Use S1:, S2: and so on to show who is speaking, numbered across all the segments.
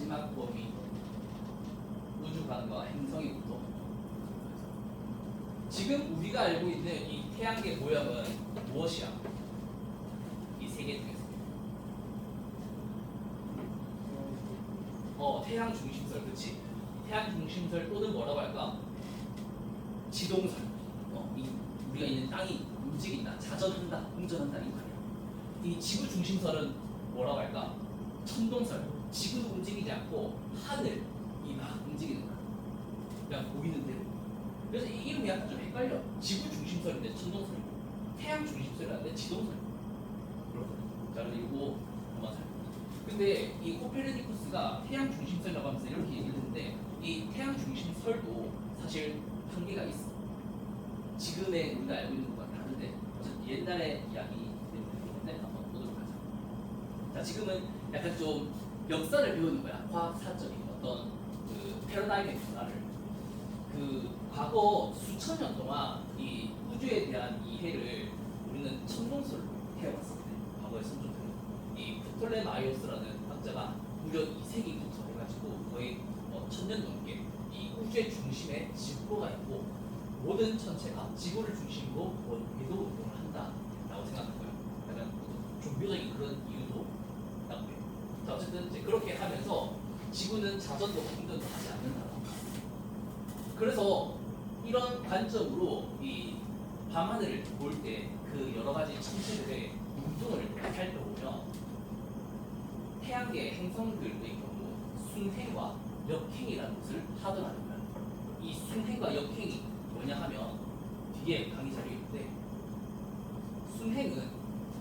S1: 마지막 범위 우주관과 행성이부터 지금 우리가 알고 있는 이 태양계 모형은 무엇이야? 이 세 개 중에서 태양 중심설, 그렇지? 태양 중심설 또는 뭐라고 할까? 지동설. 우리가 있는 땅이 움직인다, 자전한다, 공전한다 이 말이야. 이 지구 중심설은 뭐라고 할까? 천동설. 지구도 움직이지 않고 하늘이 막 움직이는 거야. 그냥 보이는 대로. 그래서 이 이름이 약간 좀 헷갈려. 지구 중심설인데 천동설이고, 태양 중심설이라는데 지동설이고. 그렇거든. 자, 그리고 한번 살펴보자. 근데 이 코페르니쿠스가 태양 중심설이라고 하면서 이렇게 얘기를 했는데, 이 태양 중심설도 사실 한계가 있어. 지금의 우리가 알고 있는 것과 다른데, 어쨌든 옛날의 이야기 때문에 한번 보도록 하자. 자, 지금은 약간 좀 역사를 배우는 거야. 과학사적인 어떤 그 패러다임의 변화를. 그 과거 수천 년 동안 이 우주에 대한 이해를 우리는 천동설로 해왔었는데, 과거의 선조들은 이 프톨레마이오스라는 학자가 무려 2세기부터 해가지고 거의 1000년 넘게 이 우주의 중심에 지구가 있고 모든 천체가 지구를 중심으로 궤도 운동을 한다라고 생각한 거예요. 약간 종교적인 그런 이유도 있다고 해요. 자, 어쨌든 이제 그렇게 하면서 지구는 자전도 공전도 하지 않는다. 그래서 이런 관점으로 이 밤하늘을 볼 때 그 여러 가지 천체들의 운동을 살펴보면 태양계 행성들의 경우 순행과 역행이라는 것을 하더라는 거예요. 이 순행과 역행이 뭐냐 하면 뒤에 강의 자료에 있는데, 순행은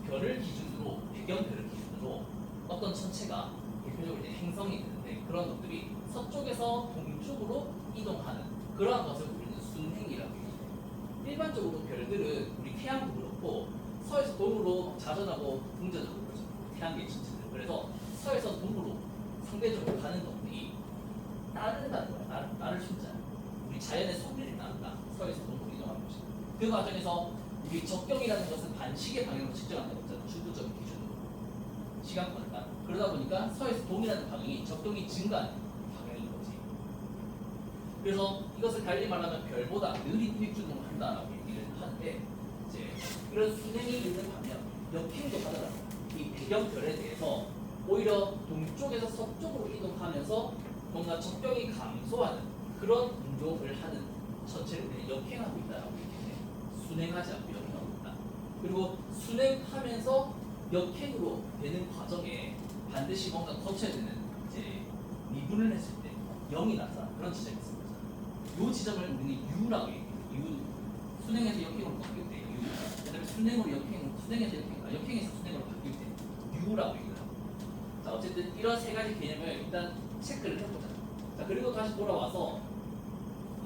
S1: 별을 기준으로, 배경별을 기준으로 어떤 천체가 대표적으로 이제 행성이 되는데, 그런 것들이 서쪽에서 동쪽으로 이동하는 그러한 것을 우리는 순행이라고 얘기해요. 일반적으로 별들은 우리 태양도 그렇고 서에서 동으로 자전하고 공전하고 그러죠. 태양계 천체들. 그래서 서에서 동으로 상대적으로 가는 것들이 따른다는 거야. 나를 순자. 우리 자연의 속리를 따른다. 서에서 동으로 이동하는 것이. 그 과정에서 우리 적경이라는 것은 반시계 방향으로 측정한다고 했잖아. 주도적 기준으로. 시간권을 따. 그러다 보니까 서에서 동이라는 방향이 적경이 증가하는 방향인 거지. 그래서 이것을 달리 말하면 별보다 느린 일주동을 한다라고 얘기를 하는데, 이제 이런 순행이 있는 반면 역행도 하더라고요. 이 배경별에 대해서 오히려 동쪽에서 서쪽으로 이동하면서 뭔가 적경이 감소하는 그런 운동을 하는 천체를 우리는 역행하고 있다라고 얘기해. 순행하지 않고 역행하고 있다. 그리고 순행하면서 역행으로 되는 과정에 반드시 뭔가 거쳐야 되는 이제 미분을 했을 때 0이 나타나는 그런 지점이 있습니다. 이 지점을 우리는 U라고 얘기해요. U. 순행에서 역행으로 바뀔 때 U. 그다음에 순행으로 역행으로, 순행에서 역행에서 순행으로 바뀔 때 U라고 얘기해요. 자, 어쨌든 이런 세 가지 개념을 일단 체크를 해보자. 자, 그리고 다시 돌아와서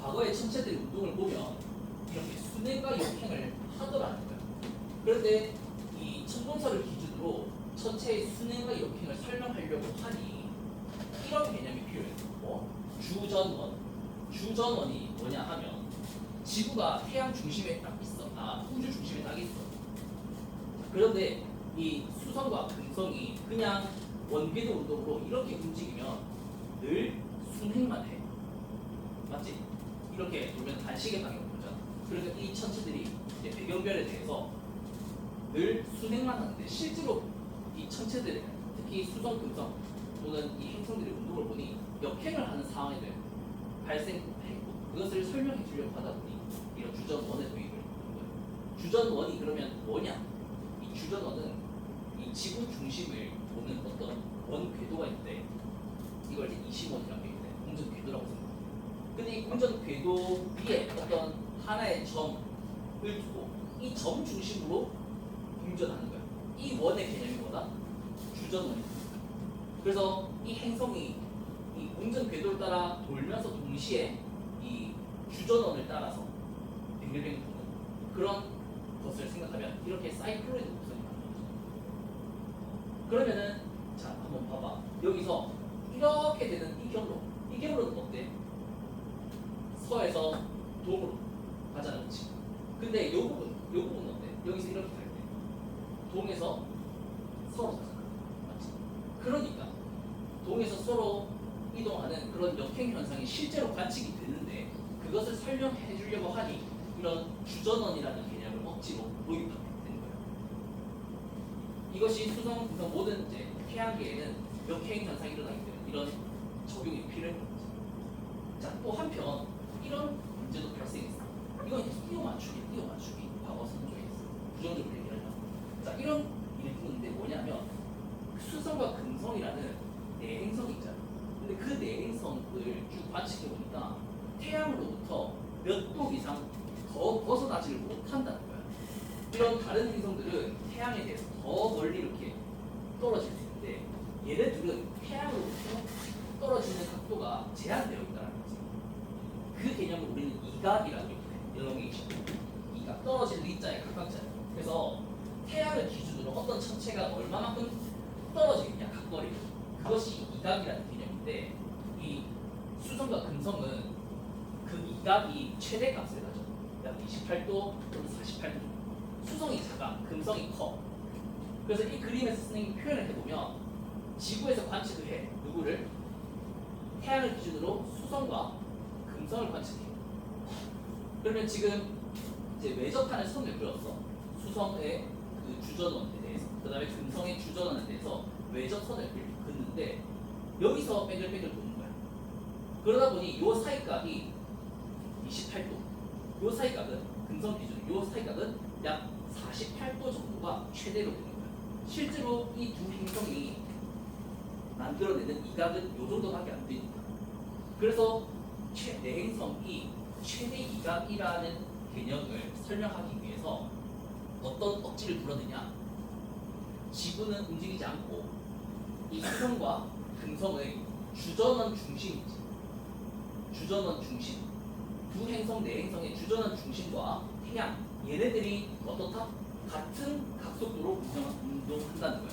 S1: 과거의 천체들의 운동을 보면 이렇게 순행과 역행을 하더라는 거예요. 그런데 이 천동설을 기준으로 천체의 순행과 역행을 설명하려고 하니 이런 개념이 필요해요. 주전원. 주전원이 뭐냐 하면 지구가 태양 중심에 딱 있어. 우주 중심에 딱 있어. 그런데 이 수성과 금성이 그냥 원궤도 운동으로 이렇게 움직이면 늘 순행만 해. 맞지? 이렇게 보면 반시계 방향으로 보잖아. 그래서 이 천체들이 이제 배경별에 대해서 늘 순행만 하는데, 실제로 이 천체들, 특히 수성, 금성 또는 이 행성들의 운동을 보니 역행을 하는 상황이 발생했고, 그것을 설명해 주려고 하다 보니 이런 주전원의 도입을 하는 거예요. 주전원이 그러면 뭐냐? 이 주전원은 이 지구 중심을 보는 어떤 원 궤도가 있는데, 이걸 이제 이심원이라고 얘기해. 공전 궤도라고 생각해요. 근데 이 공전 궤도 위에 어떤 하나의 점을 두고 이 점 중심으로 공전하는 거예요. 이 원의 개념이 뭐다? 주전원입니다. 그래서 이 행성이 이 공전 궤도를 따라 돌면서 동시에 이 주전원을 따라서 뱅글뱅글 도는 그런 것을 생각하면 이렇게 사이클로이드 곡선이 나오는 거죠. 그러면은 자, 한번 봐봐. 여기서 이렇게 되는 이 경로는 어때? 서에서 동으로 가잖아, 그렇지? 근데 요 부분은 어때? 여기서 이렇게 갈 때 동에서 서로 가잖아, 맞지? 그러니까 동에서 서로 이동하는 그런 역행 현상이 실제로 관측이 되는데 그것을 설명해 주려고 하니 이런 주전원이라는 개념을 억지로 도입하게 된 거예요. 이것이 수성, 금성 모든 이제 태양계에는 역행 현상이 일어나기 때문에 이런 적용이 필요한 거죠. 자, 또 한편 이런 문제도 발생했어요. 이건 띄워 맞추기 과거 선조에 있어요. 부정적으로 얘기하면 자, 이런 일부인데 뭐냐면 수성과 금성이라는 내행성이 있잖아요. 근데 그 내행성을 쭉 관측해 보니까 태양으로부터 몇 도 이상 더 벗어나지를 못한다는 거예요. 이런 다른 행성들은 태양에 대해서 더 멀리 이렇게 떨어질 수 있는데 얘네들은 태양으로부터 떨어지는 각도가 제한되어 있다는 거죠. 그 개념을 우리는 이각이라고 해요. 일롱에이션. 이각, 떨어지는 이자에 각각자예요. 그래서 태양을 기준으로 어떤 천체가 얼마만큼 떨어지느냐, 각거리. 그것이 이각이라는 개념인데 이 수성과 금성은 그 이각이 최대값을 가져. 약 28도 또는 48도. 수성이 작아, 금성이 커. 그래서 이 그림에서 선생님이 표현을 해보면 지구에서 관측을 해. 누구를? 태양을 기준으로 수성과 금성을 관측해요. 그러면 지금 이제 외접하는 선을 그렸어. 수성의 그 주전원에 대해서, 그 다음에 금성의 주전원에 대해서 외접선을 긋는데 여기서 뺑글뺑글 도는 거야. 그러다 보니 요 사이각이 28도. 요 사이각은 금성 기준으로 요 사이각은 약 48도 정도가 최대로 되는 거야. 실제로 이 두 행성이 만들어내는 이각은 요 정도밖에 안 되니까. 그래서 내행성이 최대 이각이라는 개념을 설명하기 위해서 어떤 억지를 불었느냐? 지구는 움직이지 않고 이 수성과 금성의 주전원 중심이지. 주전원 중심. 두 행성, 네 행성의 주전원 중심과 태양 얘네들이 어떻다? 같은 각속도로 운동한다는 거야.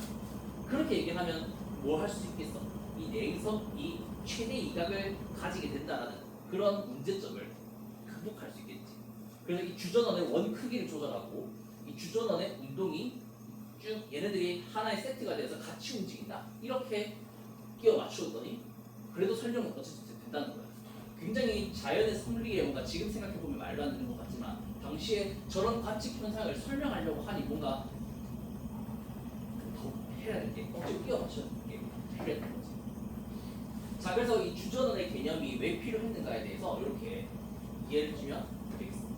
S1: 그렇게 얘기하면 뭘 할 수 있겠어? 이 네 행성이 최대 이각을 가지게 된다는 그런 문제점을 극복할 수 있겠지. 그래서 이 주전원의 원 크기를 조절하고 이 주전원의 운동이 쭉 얘네들이 하나의 세트가 돼서 같이 움직인다. 이렇게 끼워 맞추었더니 그래도 설명은 어쨌든 된다는 거야. 굉장히 자연의 섭리에 뭔가 지금 생각해보면 말도 안 되는 것 같지만 당시에 저런 관측 현상을 설명하려고 하니 뭔가 더 해야 될 게 억지로 끼워 맞추는 게 필요했던 거지. 자, 그래서 이 주전원의 개념이 왜 필요했는가에 대해서 이렇게 이해를 주면 되겠습니다.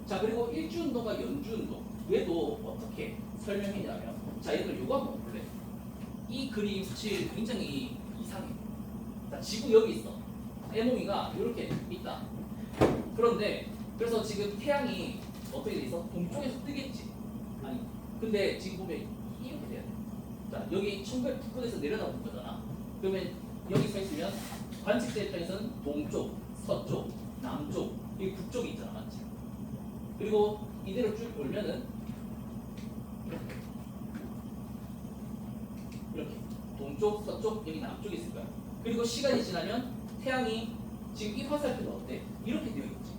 S1: 자, 그리고 일주운동과 연주운동 얘도 어떻게 설명했냐면 자, 얘들 요거 한번 볼래? 이 그림 사실 굉장히 이상해. 자, 지구 여기 있어. 애몽이가 이렇게 있다. 그런데 그래서 지금 태양이 어떻게 돼 있어? 동쪽에서 뜨겠지. 아니, 근데 지금 보면 이렇게 돼야 돼. 자, 여기 1900에서 내려다보는 거잖아. 그러면 여기 서 있으면 관측자 입장에서는 동쪽, 서쪽, 남쪽, 여기 북쪽이 있잖아, 맞지? 그리고 이대로 쭉 돌면은 이렇게 동쪽, 서쪽, 여기 남쪽이 있을 거야. 그리고 시간이 지나면 태양이 지금 이 화살표가 어때? 이렇게 되어 있지.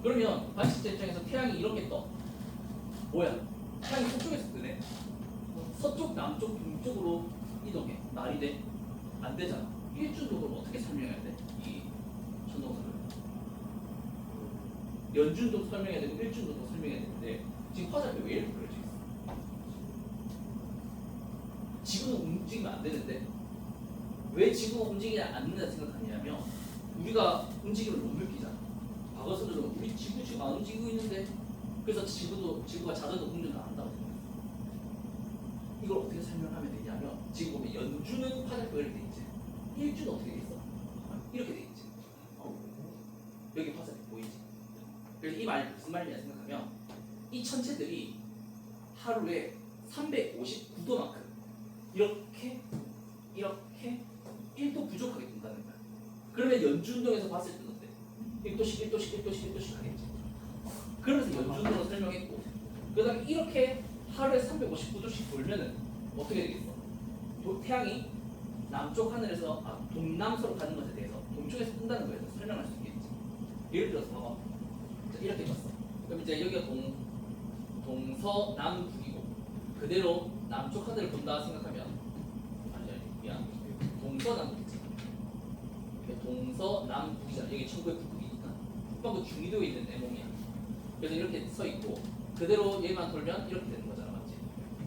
S1: 그러면 관측자 입장에서 태양이 이렇게 떠. 뭐야? 태양이 서쪽에서 뜨네. 서쪽, 남쪽, 동쪽으로 이동해. 말이 돼? 안 되잖아. 일주운동을 어떻게 설명해야 돼? 이 천동설을. 연주운동 설명해야 되고 일주운동도 설명해야 되는데 지금 화살표 왜 이렇게 그려져 있어? 지구는 움직이면 안 되는데 왜 지구가 움직이지 않는다 생각하냐면 우리가 움직임을 못 느끼잖아. 과거서들은 우리 지구 지금 안 움직이고 있는데 그래서 지구가 자전거 공전을 안 한다고 생각해요. 이걸 어떻게 설명하면 되냐면 지금 보면 연주는 화살표가 이렇게 돼 있지. 일주는 어떻게 돼 있어? 이렇게 돼 있지. 여기 화살표 보이지? 그래서 이 말이 무슨 말이냐 생각하면 이 천체들이 하루에 359도만큼 이렇게 1도 부족하게 된다는 거야. 그러면 연주운동에서 봤을 때는 어때? 1도씩 하겠지. 그러면서 연주운동을 설명했고 그 다음에 이렇게 하루에 359도씩 돌면은 어떻게 되겠어? 태양이 남쪽 하늘에서 동남서로 가는 것에 대해서 동쪽에서 뜬다는 거에 대해서 설명할 수 있겠지. 예를 들어서 봐봐. 이렇게 봤어. 그럼 이제 여기가 동서남북이고 그대로 남쪽 하늘을 본다 생각하면 아니 미안 동서남북이지. 동서남북이잖아. 여기 1900북이니까 북방구 중위도에 있는 내몽이야. 그래서 이렇게 서 있고 그대로 얘만 돌면 이렇게 되는 거잖아, 맞지?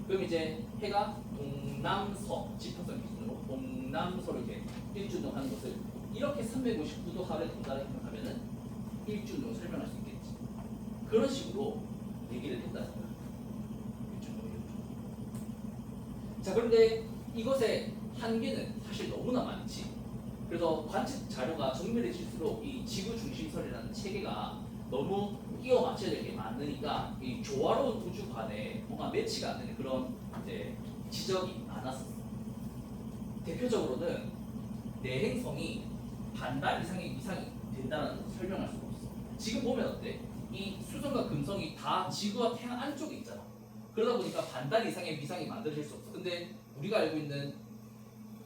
S1: 그럼 이제 해가 동남서 지평선 기준으로 동남서로 이렇게 일주운동하는 것을 이렇게 359도 하를 동달했다 하면은 일주운동 설명할 수 있겠지. 그런 식으로 얘기를 했다는 거야. 일주운동. 자, 그런데 이것의 한계는 사실 너무나 많지. 그래서 관측 자료가 정밀해질수록 이 지구 중심설이라는 체계가 너무 끼워 맞춰야 될 게 많으니까 이 조화로운 우주관에 뭔가 매치가 안 되는 그런 이제 지적이 많았었어. 대표적으로는 내행성이 반달 이상이 된다는 것을 설명할 수가 없어. 지금 보면 어때? 이 수성과 금성이 다 지구와 태양 안쪽에 있잖아. 그러다 보니까 반달 이상의 위상이 만들어질 수 없어. 근데 우리가 알고 있는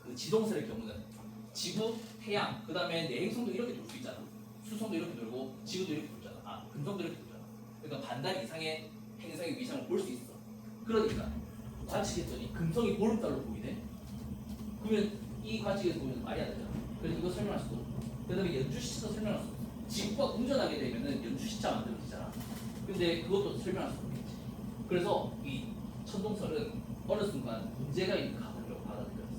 S1: 그 지동설의 경우는 지구, 태양, 그 다음에 내행성도 이렇게 돌 수 있잖아. 수성도 이렇게 돌고 지구도 이렇게 돌잖아. 금성도 이렇게 돌잖아. 그러니까 반달 이상의 행성의 위상을 볼 수 있어. 그러니까 관측했더니 금성이 보름달로 보이네. 그러면 이 관측에서 보면 말이 안 되잖아. 그래서 이거 설명할 수도 없고. 그 다음에 연주시차도 설명할 수 없어. 지구가 공전하게 되면은 연주시차 만들어지잖아. 근데 그것도 설명할 수 없겠지. 그래서 이 천동설은 어느 순간 문제가 있는 가설이라고 받아들였어.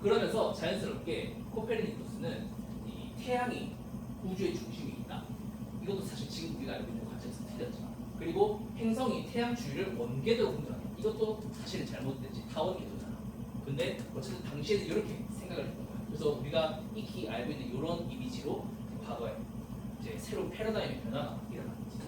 S1: 그러면서 자연스럽게 코페르니쿠스는 이 태양이 우주의 중심이 있다. 이것도 사실 지금 우리가 알고 있는 관측에서 틀렸지만, 그리고 행성이 태양 주위를 원궤도로 공전한다. 이것도 사실은 잘못됐지. 타원궤도잖아. 근데 어쨌든 당시에는 이렇게 생각을 했던 거야. 그래서 우리가 익히 알고 있는 이런 이미지로 과거에 이제 새로운 패러다임의 변화가 일어났지.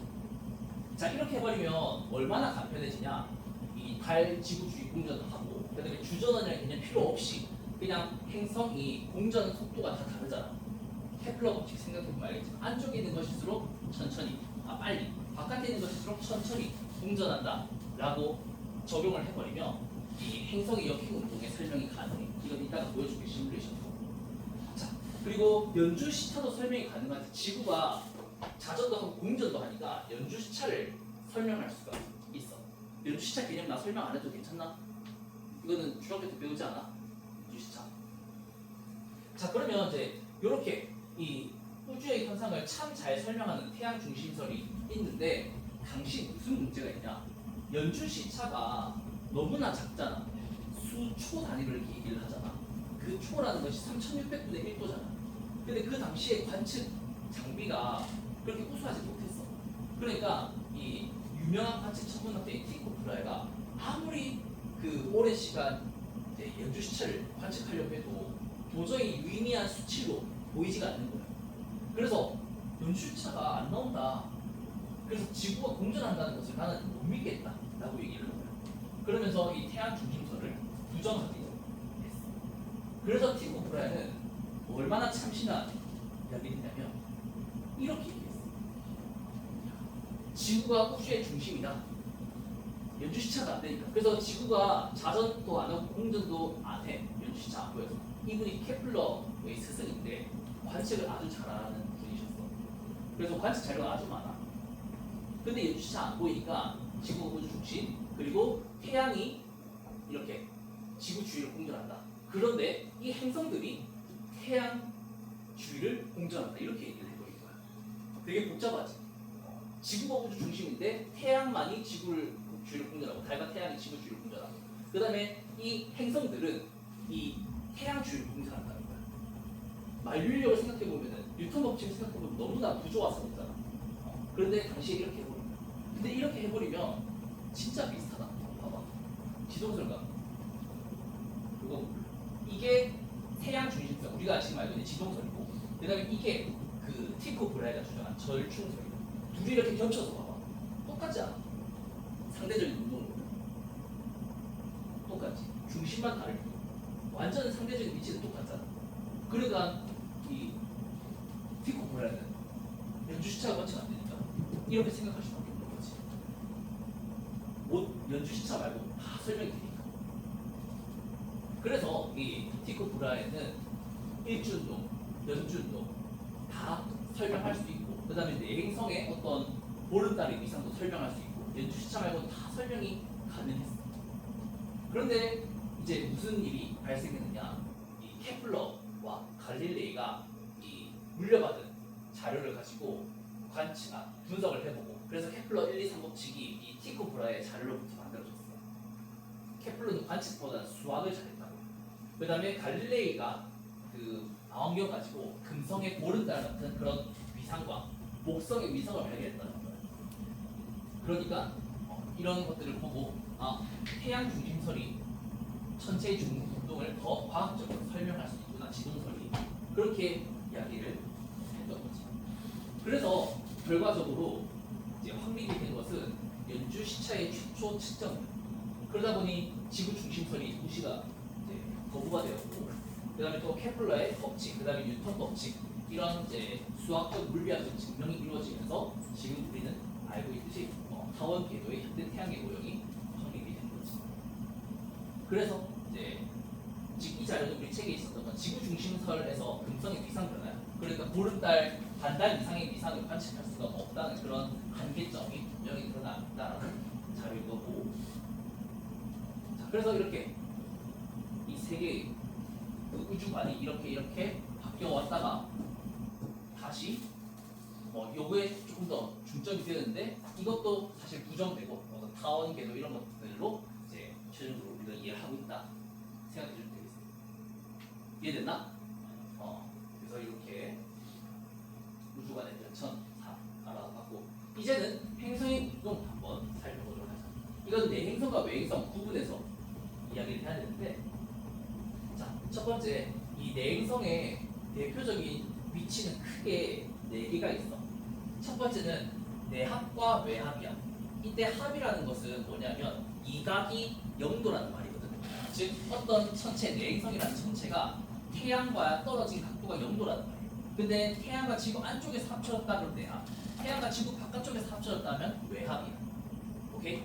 S1: 자, 이렇게 해버리면 얼마나 간편해지냐? 이 달 지구 주위 공전을 하고, 그다음에 주전원이라는 개념 필요 없이 그냥 행성이 공전 속도가 다 다르잖아. 케플러 법칙 생각해보면 알겠지만 안쪽에 있는 것일수록 천천히, 빨리, 바깥에 있는 것일수록 천천히 공전한다 라고 적용을 해버리면 이 행성의 역행 운동의 설명이 가능해. 이건 이따가 보여줄게, 시뮬레이션으로. 자, 그리고 연주 시차도 설명이 가능한데 지구가 자전도 하고 공전도 하니까 연주 시차를 설명할 수가 있어. 연주 시차 개념 나 설명 안 해도 괜찮나? 이거는 중학교 때 배우지 않아? 연주 시차. 자, 그러면 이제 이렇게 이 우주의 현상을 참 잘 설명하는 태양 중심설이 있는데 당시 무슨 문제가 있냐? 연주 시차가 너무나 작잖아. 수초 단위로 이렇게 얘기를 하잖아. 그 초라는 것이 3600분의 1도잖아. 근데 그 당시에 관측 장비가 그렇게 우수하지 못했어. 그러니까 이 유명한 관측 천문학자인 티코 브라헤가 아무리 그 오랜 시간 이제 연주 시차를 관측하려고 해도 도저히 유의미한 수치로 보이지가 않는 거야. 그래서 연주 시차가 안 나온다. 그래서 지구가 공전한다는 것을 나는 못 믿겠다 라고 얘기를 한 거야. 그러면서 이 태양 중심설을 부정하기로 했어. 그래서 티코 브라헤는 얼마나 참신한 이야기를 했냐면 이렇게 얘기했어. 지구가 우주의 중심이다. 연주시차가 안 되니까. 그래서 지구가 자전도 안 하고 공전도 안 해. 연주시차 안 보여서. 이분이 케플러의 스승인데 관측을 아주 잘하는 분이셨어. 그래서 관측 자료가 아주 많아. 근데 연주시차 안 보이니까 지구가 우주 중심, 그리고 태양이 이렇게 지구 주위를 공전한다. 그런데 이 행성들이 태양 주위를 공전한다. 이렇게 얘기를 해버린 거야. 되게 복잡하지. 지구가 우주 중심인데 태양만이 지구를 주위를 공전하고 달과 태양이 지구 주위를 공전하고, 그 다음에 이 행성들은 이 태양 주위를 공전한다는 거야. 만류인력을 생각해보면은 뉴턴 법칙을 생각해보면 너무나 부조화성이잖아. 그런데 당시에 이렇게 해버린 거야. 근데 이렇게 해버리면 진짜 비슷하다. 봐봐. 지동설과 그거 이게 태양 중심설, 우리가 지금 알고 있는 지동설이고, 그 다음에 이게 그 티코 브라헤가 주장한 절충설이야. 둘이 이렇게 겹쳐서 봐봐. 똑같지 않아? 상대적인 운동을 보면 똑같지. 중심만 다를 뿐. 완전 상대적인 위치는 똑같잖아. 그러니까 이 티코 브라헤는 연주 시차가 관측 안 되니까 이렇게 생각할 수밖에 없는 거지. 연주 시차 말고 다 설명이 되니까. 그래서 이 티코 브라헤는 일주운동, 연주운동 다 설명할 수 있고, 그 다음에 내행성의 어떤 보름달의 위상도 설명할 수 있고, 연주 시차 말고는 다 설명이 가능했어. 그런데 이제 무슨 일이 발생했느냐? 이 케플러와 갈릴레이가 이 물려받은 자료를 가지고 분석을 해보고 그래서 케플러 1, 2, 3 법칙이 이 티코 브라의 자료로부터 만들어졌어요. 케플러는 관측보다는 수학을 잘했다고. 그 다음에 갈릴레이가 그 망원경 가지고 금성의 보름달 같은 그런 위상과 목성의 위성을 발견했다는 거예요. 그러니까 이런 것들을 보고 태양 중심설이 천체의 중동을 더 과학적으로 설명할 수 있구나, 지동설이. 그렇게 이야기를 했던 거지. 그래서 결과적으로 이제 확립이 된 것은 연주 시차의 최초 측정. 그러다 보니 지구 중심설이 무시가 이제 거부가 되었고, 그다음에 또 케플러의 법칙, 그다음에 뉴턴 법칙, 이런 이제 수학적 물리학적 증명이 이루어지면서 지금 우리는 알고 있듯이 타원 궤도의 현대 태양계 모형이 확립이 된 거지. 그래서 이제 지금 이 자료는 우리 책에 있었던 건 지구 중심설에서 금성의 위상 변화, 그러니까 보름달, 반달 이상의 위상을 관측할 수가 없다는 그런 한계점이 분명히 드러났다는 자료인 거고. 자, 그래서 이렇게 이 세계의 그 우주관이 이렇게 바뀌어 왔다가 다시 요거에 조금 더 중점이 되는데 이것도 사실 부정되고 타원 궤도 이런 것들로 이제 최종적으로 우리가 이해를 하고 있다 생각해 주면 되겠습니다. 이해됐나? 그래서 이렇게 우주관의 변천 알아봤고, 이제는 행성의 구동 한번 살펴보도록 하자. 이건 내행성과 외행성 구분해서 이야기를 해야 되는데, 자, 첫 번째 이 내행성의 대표적인 위치는 크게 4개가 있어. 첫 번째는 내합과 외합이야. 이때 합이라는 것은 뭐냐면 이각이 0도라는 말이거든. 즉 어떤 천체, 내행성이라는 천체가 태양과 떨어진 각도가 0도라는 말이야. 근데 태양과 지구 안쪽에서 합쳐졌다 그럴 때야. 태양과 지구 바깥쪽에서 합쳐졌다면 외합이야. 오케이?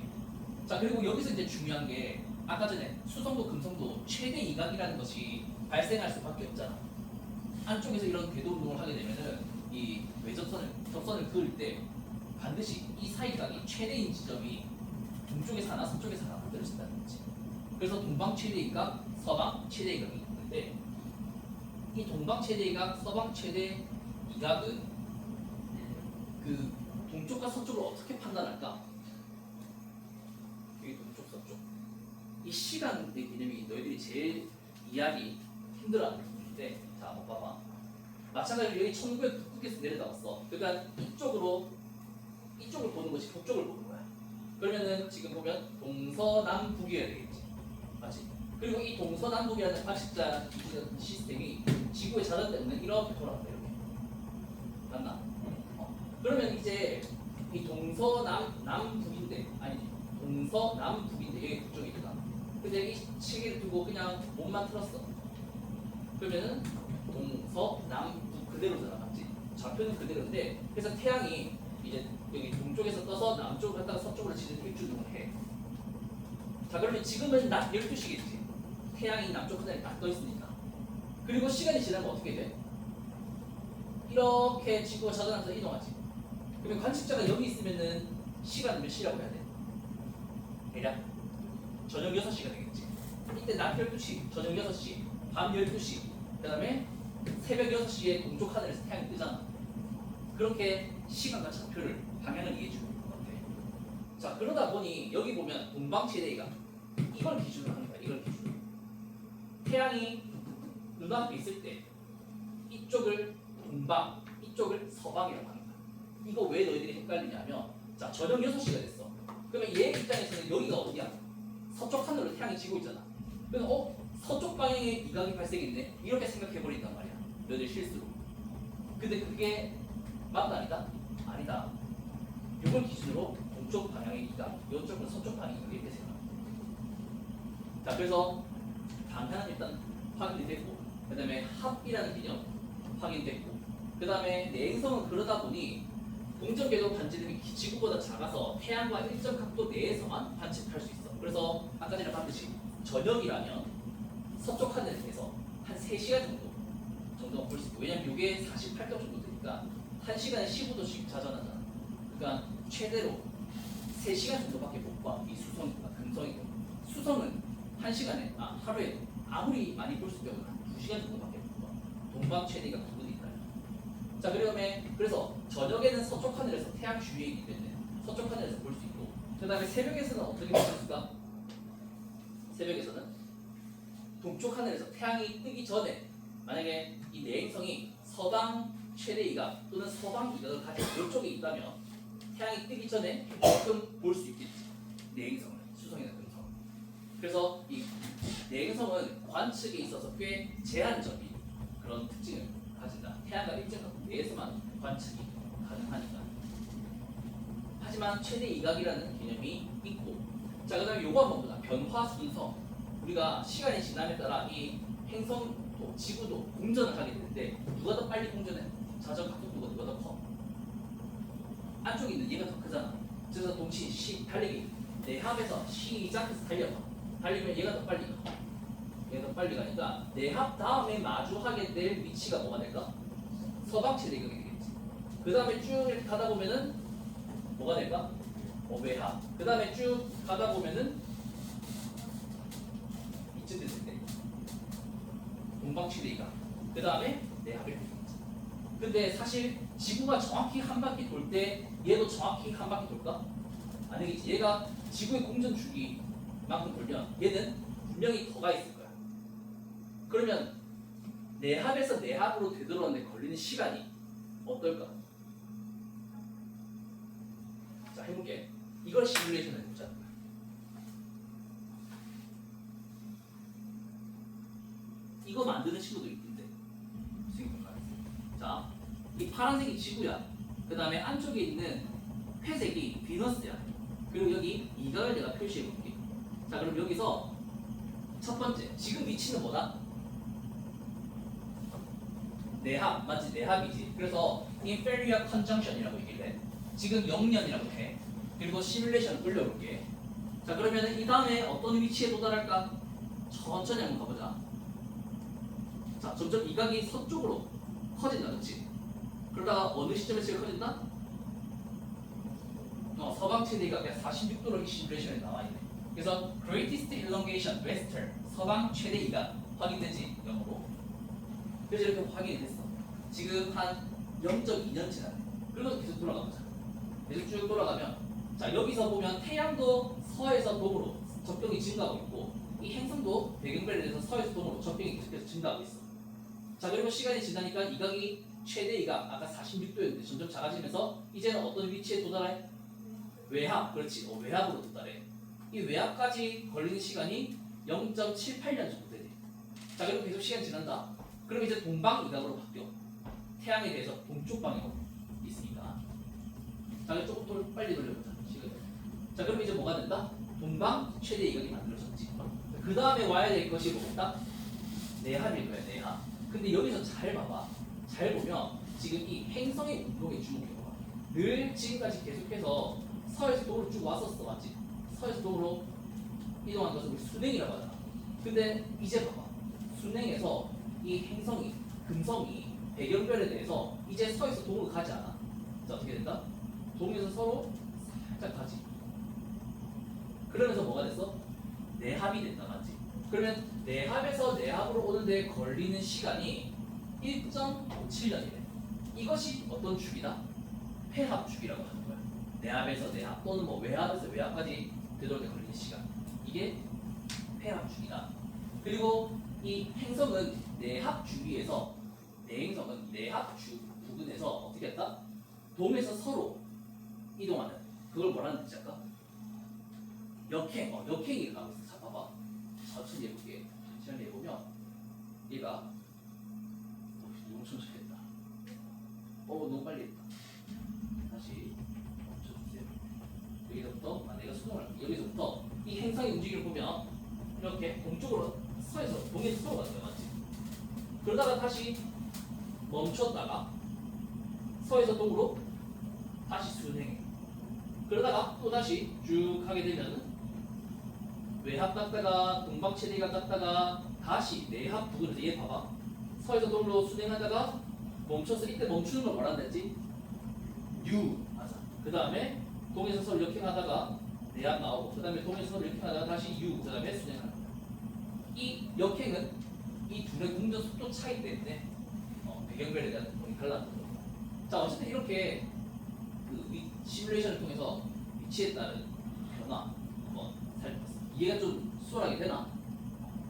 S1: 자, 그리고 여기서 이제 중요한 게 아까 전에 수성도 금성도 최대 이각이라는 것이 발생할 수밖에 없잖아. 안쪽에서 이런 궤도 운동을 하게 되면은 이 접선을 그을 때 반드시 이 사이각이 최대인 지점이 동쪽에서 하나, 서쪽에서 하나 만들어진다는 거지. 그래서 동방 최대 이각, 서방 최대 이각이 있는데, 이 동방 최대 이각, 서방 최대 이각은 그 동쪽과 서쪽을 어떻게 판단할까? 여기 동쪽, 서쪽. 이 시간의 개념이 너희들이 제일 이해하기 힘들어하는 부분인데, 자, 한번 봐봐. 마찬가지로 여기 1900 북극에서 내려다봤어. 그러니까 이쪽을 보는 것이 북쪽을 보는 거야. 그러면은 지금 보면 동서남북이어야 되겠지. 맞지? 그리고 이 동서남북이라는 관측자 시스템이 지구의 자전 때문에 이렇게 돌아간다. 이렇게. 맞나? 그러면 이제 이 동서남북인데, 아니 동서남북인데 여기 북쪽이잖아. 근데 이 시계를 두고 그냥 몸만 틀었어. 그러면은 동서남북 그대로잖아, 맞지? 좌표는 그대로인데, 그래서 태양이 이제 여기 동쪽에서 떠서 남쪽으로 갔다가 서쪽으로 지는 일주동을 해. 자, 그러면 지금은 낮 12시겠지. 태양이 남쪽 하늘에 딱 떠 있으니까. 그리고 시간이 지나면 어떻게 돼? 이렇게 지구가 자전하면서 이동하지. 그러면 관측자가 여기 있으면은 시간은 몇 시라고 해야 돼? 대략 저녁 6시가 되겠지. 이때 낮 12시, 저녁 6시, 밤 12시, 그 다음에 새벽 6시에 동쪽 하늘에서 태양이 뜨잖아. 그렇게 시간과 좌표를, 방향을 이해해 주는 것 같아. 자, 그러다 보니 여기 보면 동방 최대이각, 이걸 기준으로 하는 거야. 이걸 기준으로. 태양이 눈앞에 있을 때 이쪽을 동방, 이쪽을 서방이라고 하는 거야. 이거 왜 너희들이 헷갈리냐면, 자, 저녁 6시가 됐어. 그러면 얘 입장에서는 여기가 어디야? 서쪽 하늘로 태양이 지고 있잖아. 그래서 서쪽 방향의 이각이 발생했네, 이렇게 생각해버린단 말이야, 너희들 실수로. 근데 그게 맞다 아니다? 아니다. 이걸 기준으로 동쪽 방향의 이각, 이쪽은 서쪽 방향의 이각, 이렇게 생각합니다. 자, 그래서 방향은 일단 확인이 됐고, 그 다음에 합이라는 개념 확인됐고, 그 다음에 내행성은 그러다 보니 동전궤도 반지름이 지구보다 작아서 태양과 일정 각도 내에서만 관측할 수 있어. 그래서 아까 전에 봤듯이 저녁이라면 서쪽 하늘에서 한 3시간 정도만 볼 수 있고, 왜냐면 이게 48도 정도 되니까 1시간에 15도씩 자전하잖아. 그러니까 최대로 3시간 정도밖에 못 봐. 이 수성과 금성이고, 수성은 1시간에 하루에 아무리 많이 볼 수 있어도 한 2시간 정도밖에 못 봐. 동방 최대가 9분이 있다. 자, 그래서 저녁에는 서쪽 하늘에서 태양 주위에 있기 때문에 서쪽 하늘에서 볼 수 있고, 그 다음에 새벽에서는 어떻게 볼 수 있을까? 새벽에서는 동쪽 하늘에서 태양이 뜨기 전에 만약에 이 내행성이 서방 최대 이각 또는 서방 이각을 가진 이쪽에 있다면 태양이 뜨기 전에 조금 볼 수 있겠지. 내행성을, 수성이나 금성. 그래서 이 내행성은 관측에 있어서 꽤 제한적인 그런 특징을 가진다. 태양과 일정 내에서만 관측이 가능하니까. 하지만 최대 이각이라는 개념이 있고, 자, 그다음에 요거 한번 보자. 변화 순서. 우리가 시간이 지남에 따라 이 행성도 지구도 공전을 하게 되는데 누가 더 빨리 공전해? 자전 각도가 누가 더 커? 안쪽에 있는 얘가 더 크잖아. 그래서 동시에 달리기 내합에서 시작해서 달려봐. 달리면 얘가 더 빨리 가. 얘가 더 빨리 가니까 내합 다음에 마주하게 될 위치가 뭐가 될까? 서방 최대각이 되겠지. 그 다음에 쭉 이렇게 가다 보면은 뭐가 될까? 외합. 그 다음에 쭉 가다 보면은 이쯤 됐을 때 동방 최대각. 그 다음에 내합이 되겠지. 근데 사실 지구가 정확히 한 바퀴 돌 때 얘도 정확히 한 바퀴 돌까? 아니겠지. 얘가 지구의 공전 주기만큼 돌면 얘는 분명히 더가 있을 거야. 그러면 내합에서 내합으로 되돌아오는데 걸리는 시간이 어떨까? 자, 해볼게. 이걸 시뮬레이션 해보자. 이거 만드는 친구도 있던데. 자, 이 파란색이 지구야. 그 다음에 안쪽에 있는 회색이 비너스야. 그리고 여기 이각을 내가 표시해 볼게. 자, 그럼 여기서 첫 번째, 지금 위치는 뭐다? 내합, 맞지? 내합이지. 그래서 inferior conjunction이라고 얘기를 해. 지금 0년이라고 해. 그리고 시뮬레이션을 돌려볼게. 자, 그러면 이 다음에 어떤 위치에 도달할까? 천천히 한번 가보자. 자, 점점 이각이 서쪽으로 커진다, 그렇지? 그러다가 어느 시점에 제일 커진다? 서방 최대이각이 46도로 시뮬레이션에 나와 있네. 그래서 greatest elongation western, 서방 최대 이각 확인되지? 영어로. 그래서 이렇게 확인이 됐어. 지금 한 0.2년 지났네. 그리고 계속 돌아가보자. 계속 쭉 돌아가면, 자, 여기서 보면 태양도 서에서 동으로 적병이 증가하고 있고, 이 행성도 배경별에 대해서 서에서 동으로 적병이 계속해서 증가하고 있어. 자, 그리고 시간이 지나니까 이각이 최대 이각, 아까 46도였는데 점점 작아지면서 이제는 어떤 위치에 도달해? 외합, 그렇지. 외합으로 도달해. 이 외합까지 걸리는 시간이 0.78년 정도 되네. 자, 그리고 계속 시간이 지난다. 그럼 이제 동방 이각으로 바뀌어. 태양에 대해서 동쪽 방향으로 있으니까. 자, 조금 더 빨리 돌려보자. 시간을. 자, 그럼 이제 뭐가 된다? 동방 최대 이각이 만들어졌지. 그 다음에 와야 될 것이 뭐겠다? 내합일 거야, 내합. 근데 여기서 잘 봐봐. 잘 보면 지금 이 행성의 운동에 주목해봐. 늘 지금까지 계속해서 서에서 동으로 쭉 왔었어, 맞지? 서에서 동으로 이동한 것을 우리 순행이라고 하잖아. 근데 이제 봐봐. 순행에서 이 행성이, 금성이 배경별에 대해서 이제 서에서 동으로 가지 않아. 자, 어떻게 된다? 동에서 서로 살짝 가지. 그러면서 뭐가 됐어? 내합이 된다, 맞지? 그러면 내합에서 내합으로 오는데 걸리는 시간이 1.57년이래. 이것이 어떤 주기다? 회합 주기라고 하는 거야. 내합에서 내합 또는 뭐 외합에서 외합까지 되돌아오는데 걸리는 시간. 이게 회합 주기다. 그리고 이 행성은 내합 주기에서 내행성은 내합 주 부근에서 어떻게 했다? 동에서 서로 이동하는 그걸 뭐라는 뜻이 할까? 역행, 역행이 가고 있어. 자, 봐봐. 천천히 해볼게. 천천히 해보면 얘가 너무 천천히 했다. 너무 빨리 했다. 다시 멈춰주세요. 여기서부터 내가 수동을 할게. 여기서부터 이 행성의 움직임을 보면 이렇게 동쪽으로 서에서 동에서 서로 가는 거야, 맞지? 그러다가 다시 멈췄다가 서에서 동으로 다시 순행해. 그러다가 또 다시 쭉 하게 되면은 외합 갔다가 동방 최대각 갔다가 다시 내합 부근에서 얘 봐봐. 서에서 동으로 순행하다가 멈췄을 이때 멈추는 걸 뭐라 했지? U 맞아. 그 다음에 동에서 서로 역행하다가 내합 나오고 그 다음에 동에서 서로 역행하다가 다시 U 그 다음에 순행하는 거야. 이 역행은 이 둘의 공전 속도 차이 때문에 배경별에 대한 부분이 달라지는 거야. 자, 어쨌든 이렇게 그 시뮬레이션을 통해서 위치에 따른 변화 한번 살펴봤습니다. 이해가 좀 수월하게 되나?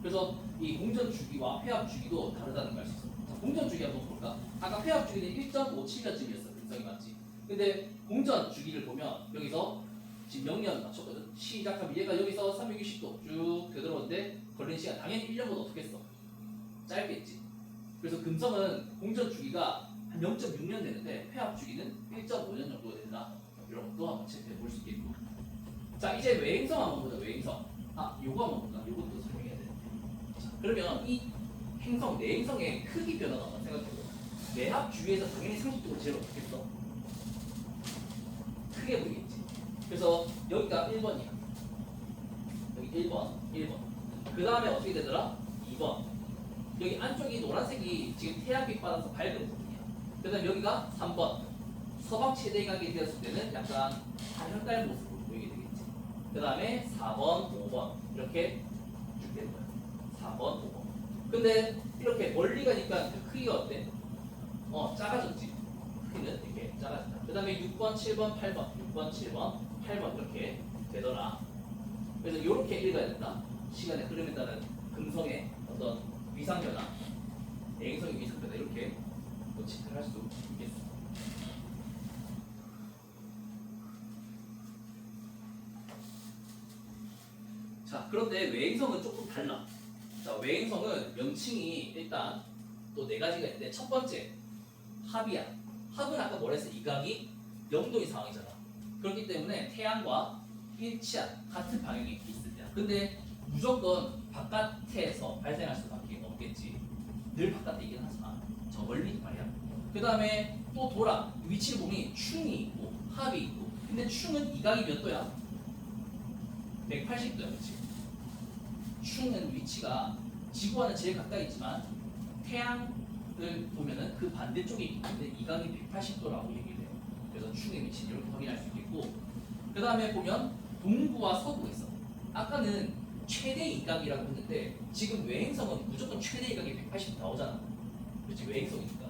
S1: 그래서 이 공전 주기와 폐압 주기도 다르다는 걸 알 수 있어. 자, 공전 주기 한번 볼까? 아까 폐압 주기는 1.57년쯤이었어. 근성이 맞지? 근데 공전 주기를 보면 여기서 지금 0년 맞췄거든. 시작하면 얘가 여기서 360도 쭉 되돌아오는데 걸리는 시간 당연히 1년보다 어떻게 했어? 짧겠지. 그래서 금성은 공전 주기가 한 0.6년 되는데 폐압 주기는 1.5년 정도 된다. 이런 것도 한번 체크해 볼 수 있겠고. 자, 이제 외행성 한번 보자. 외행성. 아, 요거 한번 볼까? 요것도 설명해야 되는데. 자, 그러면 이 행성, 내행성의 크기 변화가 한번 생각해보자. 내합 주위에서 당연히 상식적으로 제일 어떻게 했어? 크게 보이겠지. 그래서 여기가 1번이야. 여기 1번. 그 다음에 어떻게 되더라? 2번. 여기 안쪽이 노란색이 지금 태양빛 받아서 밝은 부분이야. 그 다음에 여기가 3번. 서방 최대각이 되었을 때는 약간 하현달 모습으로 보이게 되겠지. 그 다음에 4번, 5번. 이렇게 쭉 되는 거야. 4번, 5번. 근데 이렇게 멀리 가니까 그 크기가 어때? 작아졌지. 크기는 이렇게 작아진다. 그 다음에 6번, 7번, 8번. 6번, 7번, 8번 이렇게 되더라. 그래서 이렇게 읽어야 된다. 시간의 흐름에 따른 금성의 어떤 위상 변화, 내행성의 위상 변화 이렇게 또 체크를 할 수 있겠습니다. 자, 그런데 외행성은 조금 달라. 자, 외행성은 명칭이 일단 또 네 가지가 있는데 첫 번째 합이야. 합은 아까 뭐랬어? 이각이 0도인 상황이잖아. 그렇기 때문에 태양과 일치한 같은 방향이 있을 때야. 근데 무조건 바깥에서 발생할 수밖에 없겠지. 늘 바깥에 있긴 하지만 저 멀리 말이야. 그 다음에 또 돌아 위치를 보니 충이 있고 합이 있고. 근데 충은 이각이 몇 도야? 180도야, 그렇지? 충은 위치가 지구와는 제일 가까이 있지만 태양을 보면은 그 반대쪽에 있기 때문에 이각이 180도라고 얘기를 해요. 그래서 충의 위치를 이렇게 확인할 수 있겠고, 그 다음에 보면 동부와 서부가 있어. 아까는 최대 이각이라고 했는데 지금 외행성은 무조건 최대 이각이 180도 나오잖아. 그렇지? 외행성이니까.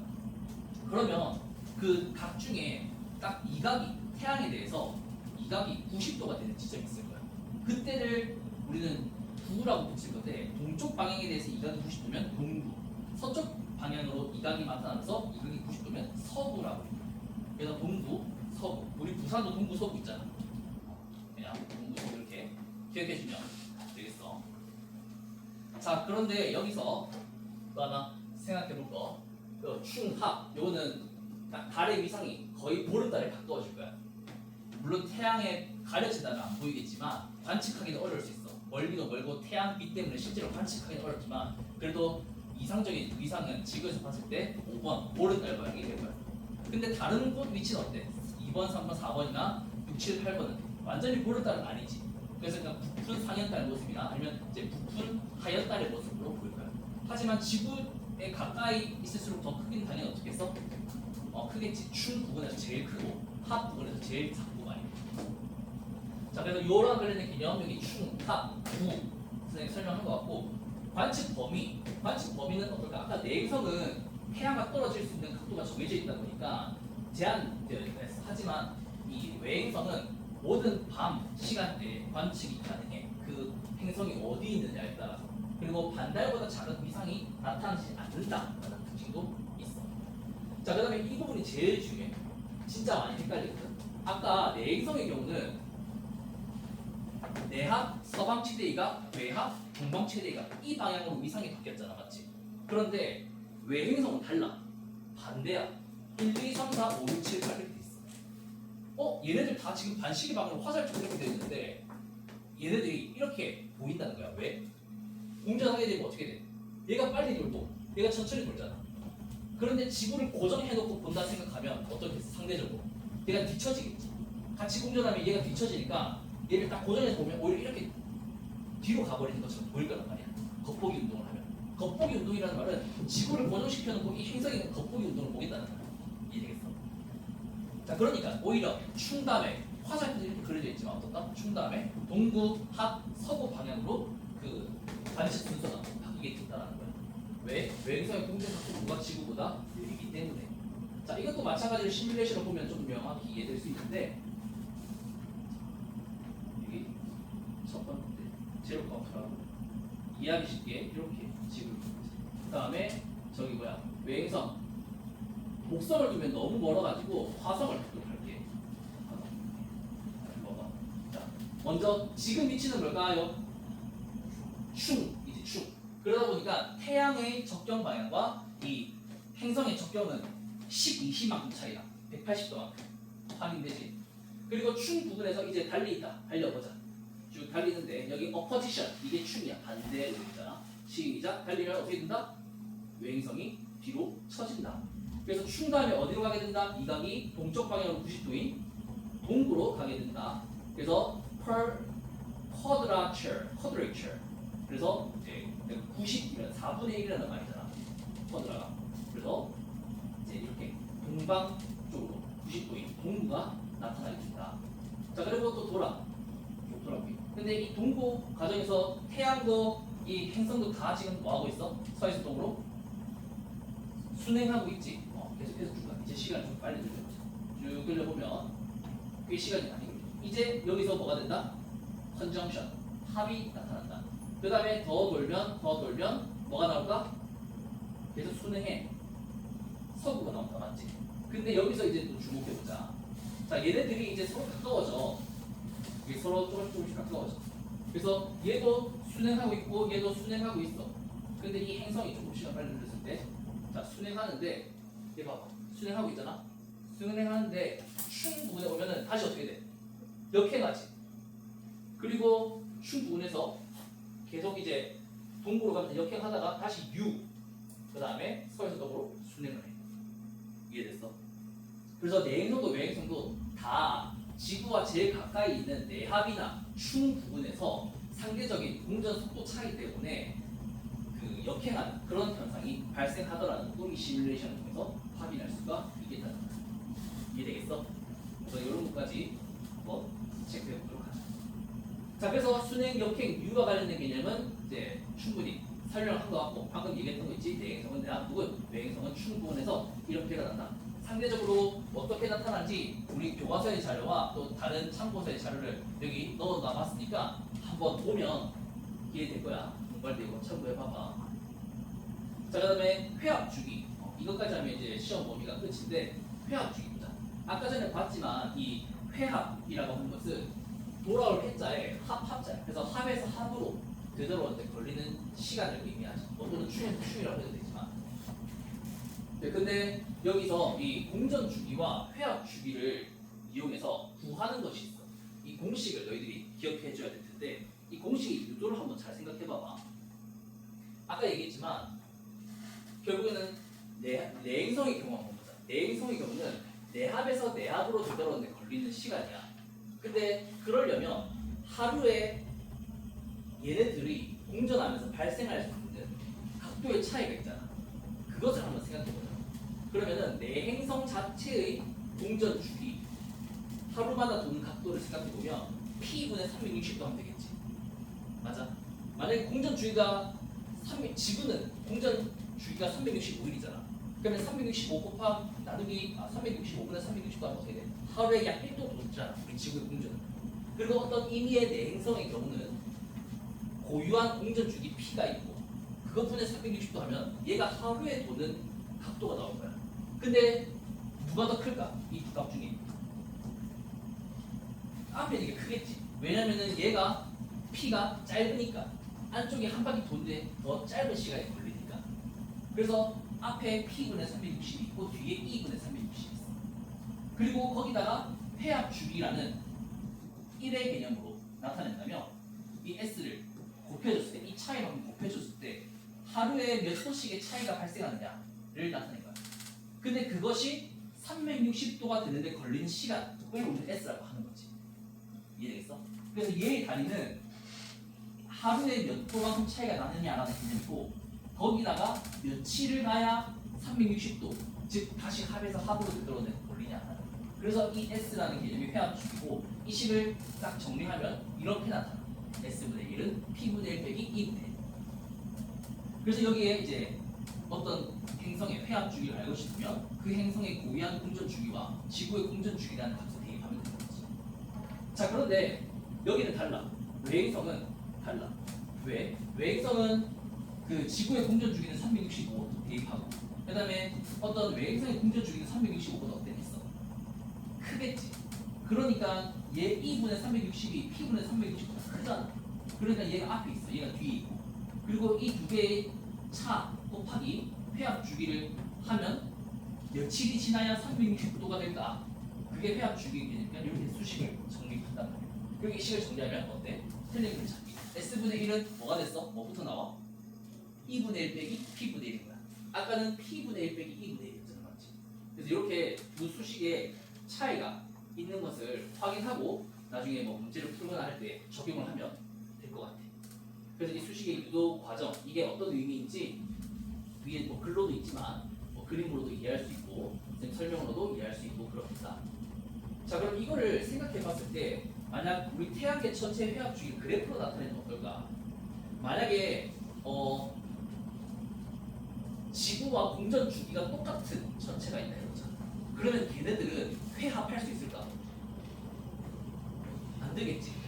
S1: 그러면 그 각 중에 딱 이각이 태양에 대해서 이각이 90도가 되는 지점이 있을 거야. 그때를 우리는 부라고 붙일 건데 동쪽 방향에 대해서 이각이 90도면 동부, 서쪽 방향으로 이각이 나타나면서 이각이 90도면 서부라고 해요. 그래서 동부, 서부. 우리 부산도 동부, 서부 있잖아. 그냥 동부, 서부 이렇게 기억해주면 되겠어. 자, 그런데 여기서 또 하나 생각해볼 거. 그 충합. 요거는 달의 위상이 거의 보름달에 가까워질 거야. 물론 태양에 가려진다면 안 보이겠지만 관측하기는 어려울 수 있어. 멀기도 멀고 태양빛 때문에 실제로 관측하기는 어렵지만 그래도 이상적인 위상은 지구에서 봤을 때 5번 보름달 모양이 될 거야. 근데 다른 곳 위치는 어때? 2번, 3번, 4번이나 6, 7, 8번은 완전히 보름달은 아니지. 그래서 그냥 부푼 상현달 모습이나 아니면 이제 부푼 하현달의 모습으로 보일 거야. 하지만 지구에 가까이 있을수록 더 크기는 당연히 어떻게 했어? 크겠지. 충 부분에서 제일 크고 합 부분에서 제일 작고 많이. 자, 그래서 이런 관련된 개념 여기 충, 합, 부 선생님 설명한 것 같고, 관측 범위는 어떨까? 아까 내행성은 태양과 떨어질 수 있는 각도가 정해져 있다 보니까 제한되어 있어. 하지만 이 외행성은 모든 밤 시간대에 관측이 가능해. 그 행성이 어디 있느냐에 따라서. 그리고 반달보다 작은 위상이 나타나지 않는다라는 특징도 있어. 자, 그 다음에 이 부분이 제일 중요해. 진짜 많이 헷갈리거든. 아까 내행성의 경우는 내합, 서방 최대이각, 외합, 동방 최대이각 이 방향으로 위상이 바뀌었잖아, 맞지? 그런데 외행성은 달라. 반대야. 1, 2, 3, 4, 5, 6, 7, 8 이렇게 돼 있어. 얘네들 다 지금 반시계 방향으로 화살표 이렇게 되어 있는데 얘네들이 이렇게 보인다는 거야. 왜? 공전하게 되면 어떻게 돼? 얘가 빨리 돌고 얘가 천천히 돌잖아. 그런데 지구를 고정해놓고 본다 생각하면 어떻게 상대적으로 얘가 뒤처지겠지. 같이 공전하면 얘가 뒤처지니까 얘를 딱 고정해서 보면 오히려 이렇게 뒤로 가버리는 것처럼 보일 거란 말이야. 겉보기 운동을 하면. 겉보기 운동이라는 말은 지구를 고정시켜놓고 이 행성에 있는 겉보기 운동을 보겠다는 거야. 이해되겠어? 자, 그러니까 오히려 충담에 화살표들이 이렇게 그려져 있지만 어떨까? 충담에 동부, 합, 서부 방향으로 그 관측 순서가 바뀌게 된다는 거야. 왜? 외행성의 공전 각도가 지구보다 느리기 때문에. 자, 이것도 마찬가지로 시뮬레이션을 보면 좀 명확히 이해될 수 있는데 여기 첫 번째 제로 카운트라고 이해하기 쉽게 이렇게 지금 그 다음에 저기 뭐야 외행성 목성을 두면 너무 멀어가지고 화성을 두도록 할게. 봐봐. 자, 먼저 지금 위치는 뭘까요? 충이지 충. 그러다 보니까 태양의 적경 방향과 이 행성의 적경은 12시만큼 차이나 180도만큼 확인되지. 그리고 충 부분에서 이제 달리있다. 달려보자. 쭉 달리는데 여기 어퍼지션 이게 충이야. 반대로 있잖아. 시작. 달리면 어떻게 된다? 외행성이 뒤로 처진다. 그래서 충 다음에 어디로 가게 된다? 이 각이 동쪽 방향으로 90도인 동구로 가게 된다. 그래서 quadrature. 그래서 이제 90이면 4분의 1이라는 말이잖아. 쿼드라가. 그래서 이제 이렇게 동방 쪽으로 90도인 동구가 나타나게 된다. 자, 그리고 또 돌아보기. 근데 이 동구 과정에서 태양도 이 행성도 다 지금 뭐 하고 있어? 서에서 동으로 순행하고 있지. 계속해서 쭉 가. 이제 시간 좀 빨리 늘려보자. 쭉 끌려보면 꽤 시간이 많이 걸려. 이제 여기서 뭐가 된다? 컨정션, 합이 나타난다. 그 다음에 더 돌면 뭐가 나올까? 계속 순행해. 서구가 나온다, 맞지? 근데 여기서 이제 또 주목해보자. 자, 얘네들이 이제 서로 가까워져. 이게 서로 조금씩 가까워져. 그래서 얘도 순행하고 있고 얘도 순행하고 있어. 근데 이 행성이 조금 시간 빨리 늘렸을 때, 자, 순행하는데 얘 봐봐. 순행하고 있잖아. 순행하는데 충 부분에 오면은 다시 어떻게 돼? 역행하지. 그리고 충 부분에서 계속 이제 동구로 가면서 역행하다가 다시 U 그 다음에 서에서 동으로 순행을 해. 이해됐어? 그래서 내행성도 외행성도 다 지구와 제일 가까이 있는 내합이나 충 부분에서 상대적인 공전 속도 차이 때문에 그 역행하는 그런 현상이 발생하더라는 것도 이 시뮬레이션을 통해서 확인할 수가 있겠다. 이해되겠어? 그래서 이런 것까지 한번 체크해 보도록 하자. 자, 그래서 순행, 역행, 유와 관련된 개념은 이제 충분히 설명을 한 것 같고 방금 얘기했던 거 있지? 내행성은 내합 부분, 외행성은 충 부분에서 이렇게 나타난다. 상대적으로 어떻게 나타나는지 우리 교과서의 자료와 또 다른 참고서의 자료를 여기 넣어놔봤으니까 한번 보면 이해될 거야. 공부할 때 이거 참고해봐봐. 자, 그 다음에 회합 주기. 이것까지 하면 이제 시험 범위가 끝인데 회합 주기 보자. 아까 전에 봤지만 이 회합이라고 하는 것은 돌아올 회자에 합자야. 그래서 합에서 합으로 되돌아오는데 걸리는 시간을 의미하죠. 또는 충이라고 해도 되지만. 네, 근데 여기서 이 공전 주기와 회합 주기를 이용해서 구하는 것이 있어. 이 공식을 너희들이 기억해 줘야 될 텐데 이 공식의 유도를 한번 잘 생각해 봐봐. 아까 얘기했지만 결국에는 내행성의 경우 한번 보자. 내행성의 경우는 내합에서 내합으로 되돌아오는데 걸리는 시간이야. 근데 그러려면 하루에 얘네들이 공전하면서 발생할 수 있는 각도의 차이가 있잖아. 그것을 한번 생각해 보자. 그러면은 내행성 자체의 공전 주기 하루마다 도는 각도를 생각해 보면 P분의 360도 하면 되겠지. 맞아? 만약에 공전 주기가 지구는 공전 주기가 365일이잖아. 그러면 365 곱하기 나누기 365분의 360도 하면 어떻게 돼? 하루에 약 1도 돌잖아. 우리 지구의 공전은. 그리고 어떤 임의의 내행성의 경우는 고유한 공전 주기 P가 있고 그것분의 360도 하면 얘가 하루에 도는 각도가 나올 거야. 근데 누가 더 클까? 이 두 값 중에 앞에 이게 크겠지. 왜냐면은 얘가 P가 짧으니까 안쪽에 한 바퀴 도는데 더 짧은 시간이 걸리니까. 그래서 앞에 P분의 360이 있고 뒤에 E분의 360이 있어. 그리고 거기다가 회합 주기라는 1의 개념으로 나타낸다면 이 S를 곱해줬을 때, 이 차이만큼 곱해줬을 때 하루에 몇 도씩의 차이가 발생하느냐를 나타낸 거야. 근데 그것이 360도가 되는데 걸리는 시간을 우리는 S라고 하는 거지. 이해되겠어? 그래서 얘의 단위는 하루에 몇 도만큼 차이가 나느냐라는 개념이고 거기다가 며칠을 가야 360도, 즉 다시 합에서 합으로 되돌아오는 걸리냐. 그래서 이 S라는 개념이 회합주기고 이 식을 딱 정리하면 이렇게 나타나. S분의 1은 P분의 1 빼기 2분의 1. 그래서 여기에 이제 어떤 행성 행성의 회합 주기를 알고 싶으면 그 행성의 고유한 공전 주기와 지구의 공전 주기라는 값을 대입하면 되는 거지. 자, 그런데 여기는 달라. 외행성은 달라. 왜? 외행성은 그 지구의 공전 주기는 365 대입하고, 그다음에 어떤 외행성의 공전 주기는 365보다 어땠겠어? 크겠지. 그러니까 얘 2분의 360이 P분의 360보다 크잖아. 그러니까 얘가 앞에 있어. 얘가 뒤에 있고. 그리고 이 두 개의 차 곱하기 회합 주기를 하면 며칠이 지나야 360도가 될까? 그게 회합 주기니까 이렇게 수식을 정립한단 말이야. 여기 식을 정리하면 어때? 틀린 걸 찾기. S분의 1은 뭐가 됐어? 뭐부터 나와? 2분의 1 빼기 P분의 1인 거야. 아까는 P분의 1 빼기 2분의 1이었잖아. 맞지? 그래서 이렇게 두 수식의 차이가 있는 것을 확인하고 나중에 뭐 문제를 풀거나 할 때 적용을 하면 될 것 같아. 그래서 이 수식의 유도 과정, 이게 어떤 의미인지 위에 뭐 글로도 있지만 뭐 그림으로도 이해할 수 있고 설명으로도 이해할 수 있고 그렇습니다. 자, 그럼 이거를 생각해 봤을 때 만약 우리 태양계 전체 회합 주기를 그래프로 나타내면 어떨까? 만약에 지구와 공전 주기가 똑같은 전체가 있다 이거죠. 그러면 걔네들은 회합할 수 있을까? 안 되겠지.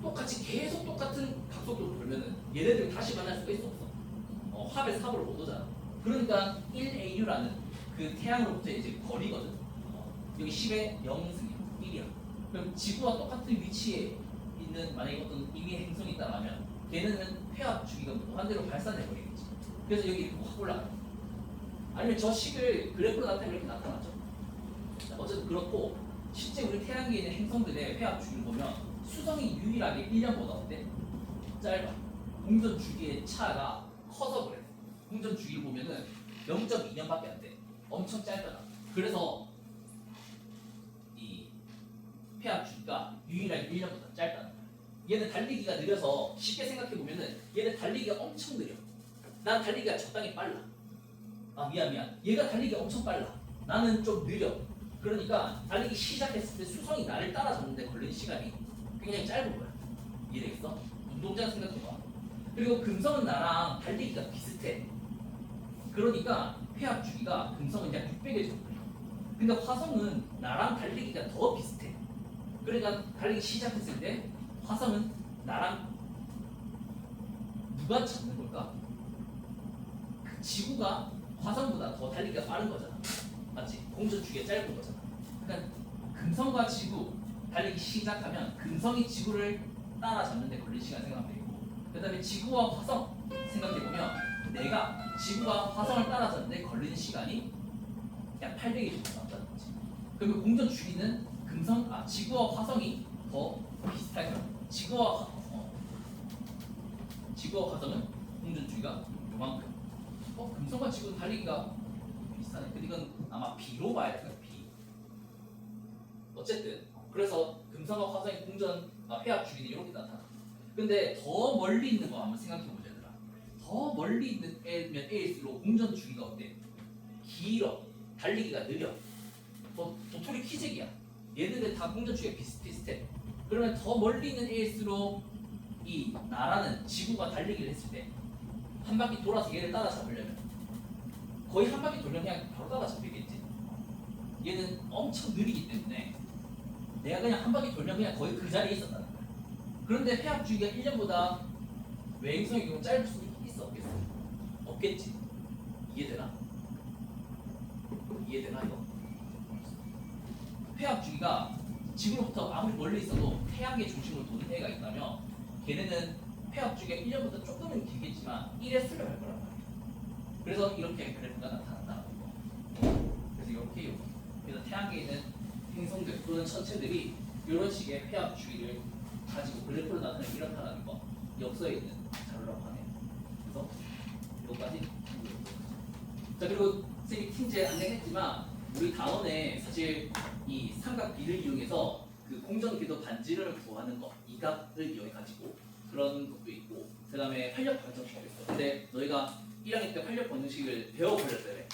S1: 똑같이 계속 똑같은 각속도로 돌면은 얘네들 다시 만날 수가 있어 없어? 합의 3으로 못 오잖아. 그러니까 1AU라는 그 태양으로부터 이제 거리거든. 여기 10의 0승이야. 1이야. 그럼 지구와 똑같은 위치에 있는 만약에 어떤 임의 행성이 있다면 걔네는 회합 주기가 무한대로 발산해 버리겠지. 그래서 여기 이렇게 확 올라가. 아니면 저 식을 그래프로 나타내면 이렇게 나타나죠. 어쨌든 그렇고 실제 우리 태양계에 있는 행성들의 회합 주기를 보면 수성이 유일하게 1년보다 어때? 짧아. 공전 주기의 차가 커서 그래. 공전 주기를 보면은 0.2년밖에 안 돼. 엄청 짧잖아. 그래서 이 회합 주기가 유일하게 1년보다 짧다는 거야. 얘는 달리기가 느려서 쉽게 생각해 보면은 얘는 달리기가 엄청 느려. 난 달리기가 적당히 빨라. 미안. 얘가 달리기가 엄청 빨라. 나는 좀 느려. 그러니까 달리기 시작했을 때 수성이 나를 따라잡는데 걸리는 시간이 굉장히 짧은 거야. 이해되겠어? 운동장 생각해봐. 그리고 금성은 나랑 달리기가 비슷해. 그러니까 회합 주기가 금성은 약 600일 정도 돼요. 근데 화성은 나랑 달리기가 더 비슷해. 그러니까 달리기 시작했을 때 화성은 나랑 누가 잡는 걸까? 그 지구가 화성보다 더 달리기가 빠른 거잖아. 맞지? 공전 주기가 짧은 거잖아. 그러니까 금성과 지구 달리기 시작하면 금성이 지구를 따라잡는 데 걸린 시간 생각하면 되고, 그 다음에 지구와 화성 생각해보면 내가 지구와 화성을 따라잡는 데 걸리는 시간이 약 800일 정도 남다는 거지. 그리고 공전 주기는 지구와 화성이 더 비슷할 거야. 지구와 화성은 공전 주기가 요만큼. 금성과 지구는 달리기가 비슷하네. 근데 이건 아마 B로 봐야 될 거야. B. 어쨌든 그래서 금성과 화성의 공전 회합 주기는 이렇게 나타나. 근데 더 멀리 있는 거 한번 생각해 보자, 얘들아. 더 멀리 있는 애면 A일수록 공전 주기가 어때? 길어. 달리기가 느려. 도토리 키재기야. 얘네들 다 공전 주기가 비슷해. 그러면 더 멀리 있는 A일수록 이 나라는 지구가 달리기를 했을 때 한 바퀴 돌아서 얘를 따라잡으려면 거의 한 바퀴 돌면 그냥 바로 따라잡히겠지. 얘는 엄청 느리기 때문에 내가 그냥 한 바퀴 돌면 그냥 거의 그 자리에 있었다는 거야. 그런데 회합 주기가 1년보다 외행성의 경우 짧을 수 있어 없겠어? 없겠지. 이해되나 이거? 회합 주기가 지구로부터 아무리 멀리 있어도 태양계 중심으로 도는 애가 있다면 걔네는 회합 주기가 1년보다 조금은 길겠지만 1에 수렴할 거란 말이야. 그래서 이렇게 그래프가 나타난다는 거. 그래서 이렇게 그래서 태양계에 있는 행성들 또는 천체들이 이런 식의 회합 주기를 가지고 그래프로 나타내면 이렇다는 거 역사에 있는 자료라고 하네요. 그래서 이것까지. 자, 그리고 선생님이 팀제 안내했지만 우리 단원에 사실 이 삼각 B를 이용해서 그 공전 궤도 반지름을 구하는 거, 이 값을 이용해 가지고 그런 것도 있고, 그 다음에 활력 방정식도 있어. 근데 너희가 1학년 때 활력 방정식을 배워버렸대.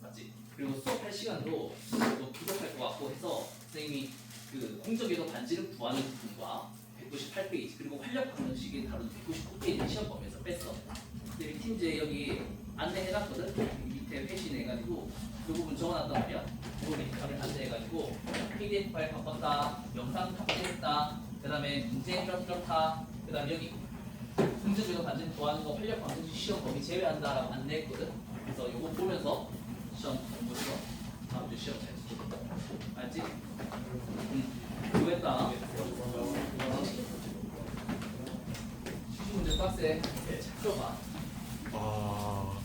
S1: 맞지? 그리고 수업할 시간도 또 부족할 것 같고 해서 선생님이 그 공전 궤도 반지름 구하는 부분과 198페이지 그리고 활력 방정식이 다룬 199페이지 시험 범위에서 뺐어. 우리 팀즈에 여기 안내해놨거든. 밑에 회신해가지고 그 부분 적어놨단 말이야. 그 밑에를 안내해가지고 PDF 파일 바꿨다, 영상 탑재했다, 그 다음에 문제 이렇다, 그 다음에 여기 긍정적으로 반전 좋아하는 거 활력 방정식 시험 범위 제외한다라고 안내했거든. 그래서 요거 보면서 시험 공부해서 다음 주 시험 잘 치고. 알지? 수고했다. 시험 문제 빡세. 잘 풀어봐.